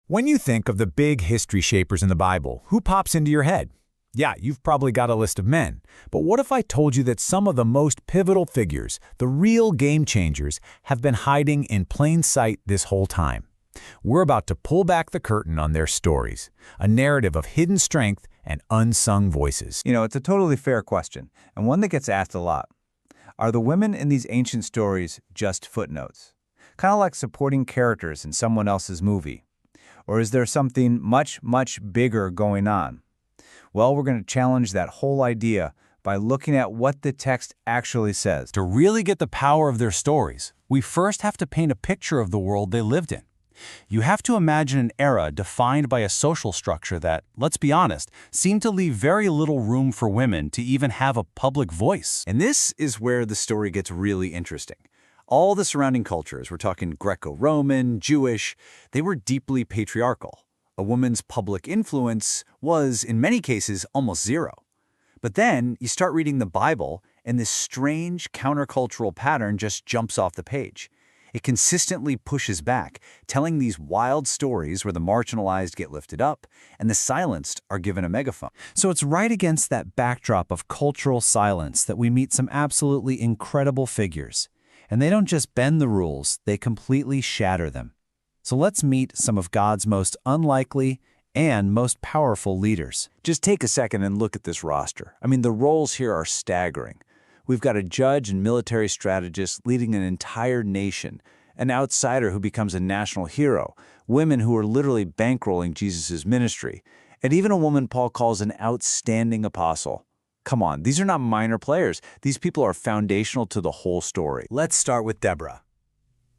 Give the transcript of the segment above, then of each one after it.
When you think of the big history shapers in the Bible, who pops into your head? Yeah, you've probably got a list of men. But what if I told you that some of the most pivotal figures, the real game changers, have been hiding in plain sight this whole time? We're about to pull back the curtain on their stories, a narrative of hidden strength and unsung voices. It's a totally fair question, and one that gets asked a lot. Are the women in these ancient stories just footnotes? Kind of like supporting characters in someone else's movie. Or is there something much, much bigger going on? Well, we're going to challenge that whole idea by looking at what the text actually says. To really get the power of their stories, we first have to paint a picture of the world they lived in. You have to imagine an era defined by a social structure that, let's be honest, seemed to leave very little room for women to even have a public voice. And this is where the story gets really interesting. All the surrounding cultures, we're talking Greco-Roman, Jewish, they were deeply patriarchal. A woman's public influence was, in many cases, almost zero. But then you start reading the Bible, and this strange countercultural pattern just jumps off the page. It consistently pushes back, telling these wild stories where the marginalized get lifted up and the silenced are given a megaphone. So it's right against that backdrop of cultural silence that we meet some absolutely incredible figures. And they don't just bend the rules, they completely shatter them. So let's meet some of God's most unlikely and most powerful leaders. Just take a second and look at this roster. The roles here are staggering. We've got a judge and military strategist leading an entire nation, an outsider who becomes a national hero, women who are literally bankrolling Jesus' ministry, and even a woman Paul calls an outstanding apostle. Come on, these are not minor players. These people are foundational to the whole story. Let's start with Deborah.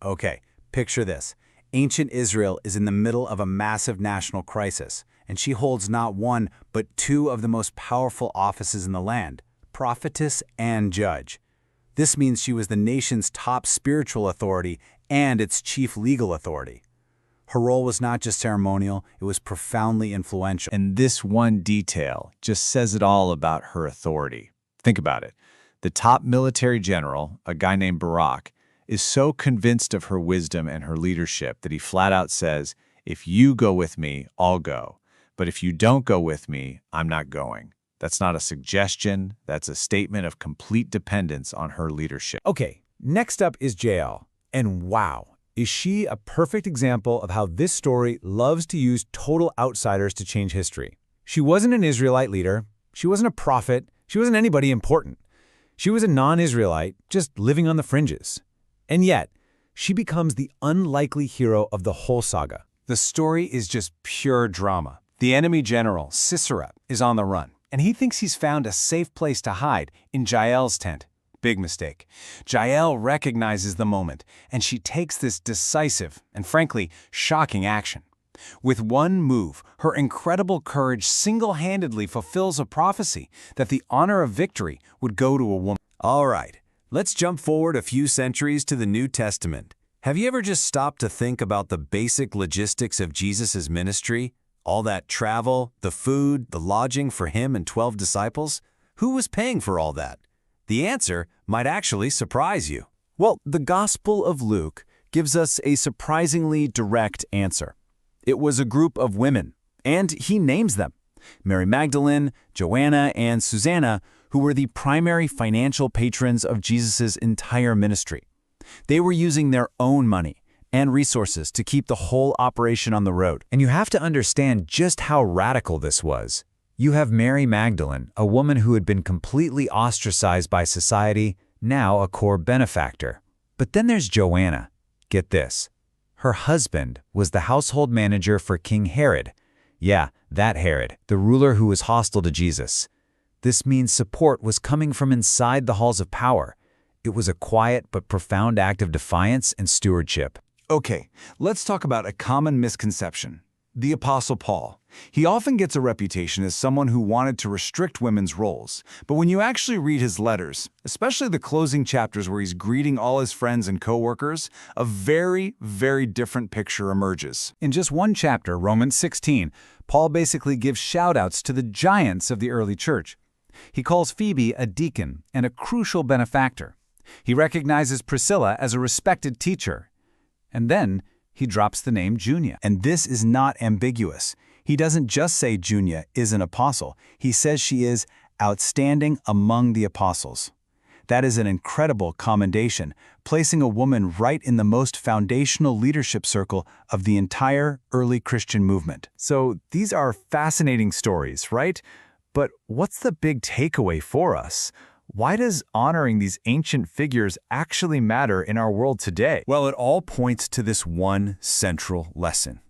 Okay, picture this. Ancient Israel is in the middle of a massive national crisis, and she holds not one, but two of the most powerful offices in the land, prophetess and judge. This means she was the nation's top spiritual authority and its chief legal authority. Her role was not just ceremonial, it was profoundly influential. And this one detail just says it all about her authority. Think about it. The top military general, a guy named Barak, is so convinced of her wisdom and her leadership that he flat out says, "If you go with me, I'll go. But if you don't go with me, I'm not going." That's not a suggestion. That's a statement of complete dependence on her leadership. Okay, next up is Jael. And wow, is she a perfect example of how this story loves to use total outsiders to change history. She wasn't an Israelite leader. She wasn't a prophet. She wasn't anybody important. She was a non-Israelite, just living on the fringes. And yet, she becomes the unlikely hero of the whole saga. The story is just pure drama. The enemy general, Sisera, is on the run, and he thinks he's found a safe place to hide in Jael's tent. Big mistake. Jael recognizes the moment, and she takes this decisive and, frankly, shocking action. With one move, her incredible courage single-handedly fulfills a prophecy that the honor of victory would go to a woman. All right, let's jump forward a few centuries to the New Testament. Have you ever just stopped to think about the basic logistics of Jesus' ministry? All that travel, the food, the lodging for him and 12 disciples? Who was paying for all that? The answer might actually surprise you. Well, the Gospel of Luke gives us a surprisingly direct answer. It was a group of women, and he names them. Mary Magdalene, Joanna, and Susanna, who were the primary financial patrons of Jesus' entire ministry. They were using their own money and resources to keep the whole operation on the road. And you have to understand just how radical this was. You have Mary Magdalene, a woman who had been completely ostracized by society, now a core benefactor. But then there's Joanna. Get this. Her husband was the household manager for King Herod. Yeah, that Herod, the ruler who was hostile to Jesus. This means support was coming from inside the halls of power. It was a quiet but profound act of defiance and stewardship. Okay, let's talk about a common misconception. The Apostle Paul. He often gets a reputation as someone who wanted to restrict women's roles. But when you actually read his letters, especially the closing chapters where he's greeting all his friends and co-workers, a very, very different picture emerges. In just one chapter, Romans 16, Paul basically gives shout-outs to the giants of the early church. He calls Phoebe a deacon and a crucial benefactor. He recognizes Priscilla as a respected teacher. And then he drops the name Junia. And this is not ambiguous. He doesn't just say Junia is an apostle. He says she is outstanding among the apostles. That is an incredible commendation, placing a woman right in the most foundational leadership circle of the entire early Christian movement. So these are fascinating stories, right? But what's the big takeaway for us? Why does honoring these ancient figures actually matter in our world today? Well, it all points to this one central lesson.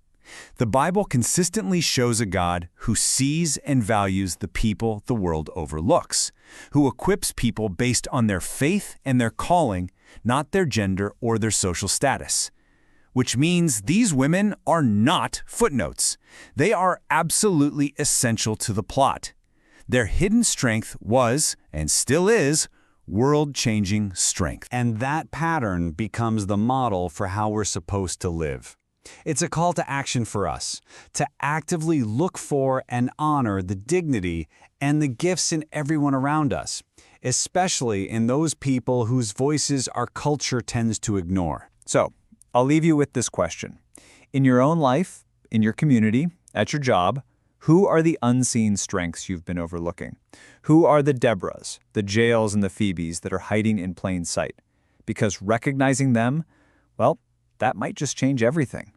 The Bible consistently shows a God who sees and values the people the world overlooks, who equips people based on their faith and their calling, not their gender or their social status. Which means these women are not footnotes. They are absolutely essential to the plot. Their hidden strength was, and still is, world-changing strength. And that pattern becomes the model for how we're supposed to live. It's a call to action for us, to actively look for and honor the dignity and the gifts in everyone around us, especially in those people whose voices our culture tends to ignore. So, I'll leave you with this question. In your own life, in your community, at your job, who are the unseen strengths you've been overlooking? Who are the Deborahs, the Jaels, and the Phoebes that are hiding in plain sight? Because recognizing them, well, that might just change everything.